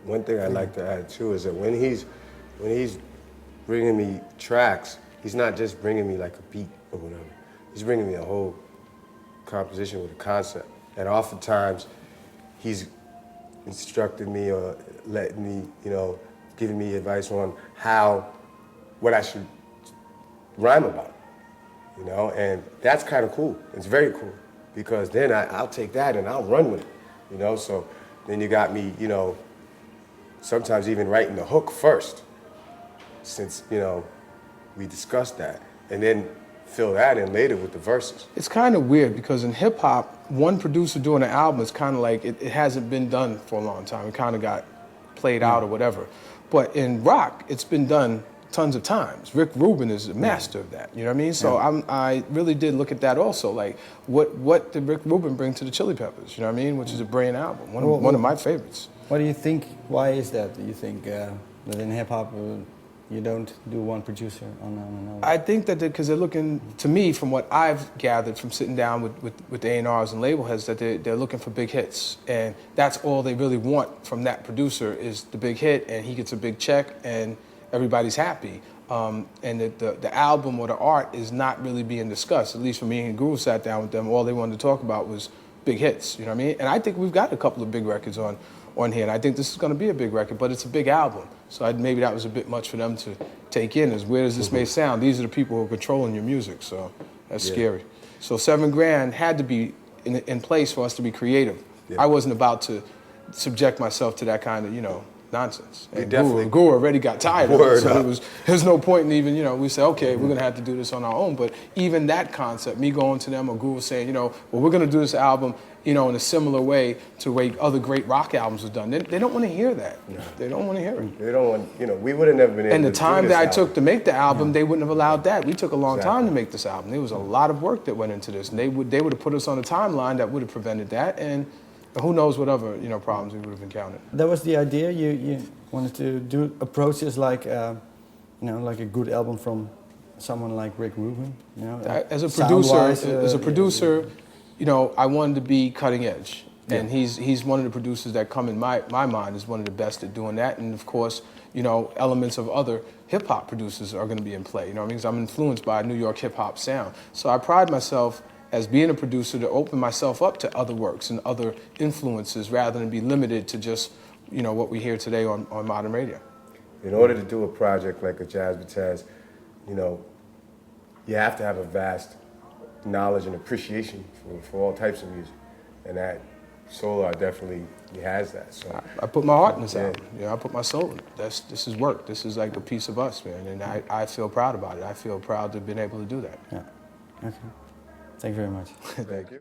One thing I'd like to add too is that when he's bringing me tracks, he's not just bringing me like a beat or whatever. He's bringing me a whole composition with a concept. And oftentimes, he's instructed me or letting me, giving me advice on what I should rhyme about, and that's kind of cool. It's very cool because then I'll take that and I'll run with it, So then you got me, sometimes even writing the hook first, since, we discussed that, and then fill that in later with the verses. It's kind of weird because in hip hop, one producer doing an album is kind of like, it hasn't been done for a long time. It kind of got played out or whatever. But in rock, it's been done tons of times. Rick Rubin is a master of that, you know what I mean? So I really did look at that also, like what did Rick Rubin bring to the Chili Peppers, you know what I mean? Which is a brilliant album, one of my favorites. What do you think, why is that? Do you think that in hip hop you don't do one producer on an album? I think that because they're looking, to me, from what I've gathered from sitting down with A&Rs and label heads, that they're looking for big hits. And that's all they really want from that producer is the big hit, and he gets a big check, and everybody's happy. And the album or the art is not really being discussed. At least for me and Guru sat down with them, all they wanted to talk about was big hits, you know what I mean? And I think we've got a couple of big records on here, and I think this is going to be a big record, but it's a big album. So maybe that was a bit much for them to take in, as weird as this may sound. These are the people who are controlling your music, so that's scary. So $7 had to be in place for us to be creative. I wasn't about to subject myself to that kind of, nonsense. And Guru already got tired of it, so there's no point in even, we said, okay, we're gonna have to do this on our own. But even that concept, me going to them or Guru saying, well, we're gonna do this album, in a similar way to the way other great rock albums was done. They don't want to hear that. No. They don't want to hear it. They don't want, we would have never been able to do this. And the time that I took to make the album, they wouldn't have allowed that. We took a long time to make this album. There was a lot of work that went into this, and they would have put us on a timeline that would have prevented that, and who knows what other problems we would have encountered. That was the idea. You wanted to approach this like like a good album from someone like Rick Rubin. As a producer, I wanted to be cutting edge, and he's one of the producers that come in my mind is one of the best at doing that. And of course, elements of other hip hop producers are going to be in play. Because I'm influenced by a New York hip hop sound. So I pride myself as being a producer to open myself up to other works and other influences rather than be limited to just, what we hear today on modern radio. In order to do a project like a Jazz Bataz, you have to have a vast knowledge and appreciation for all types of music. And that Solar definitely has that. So I put my heart in this album. I put my soul in it. This is work. This is like a piece of us, man. And I feel proud about it. I feel proud to have been able to do that. Yeah. Okay. Thank you very much. Thank you.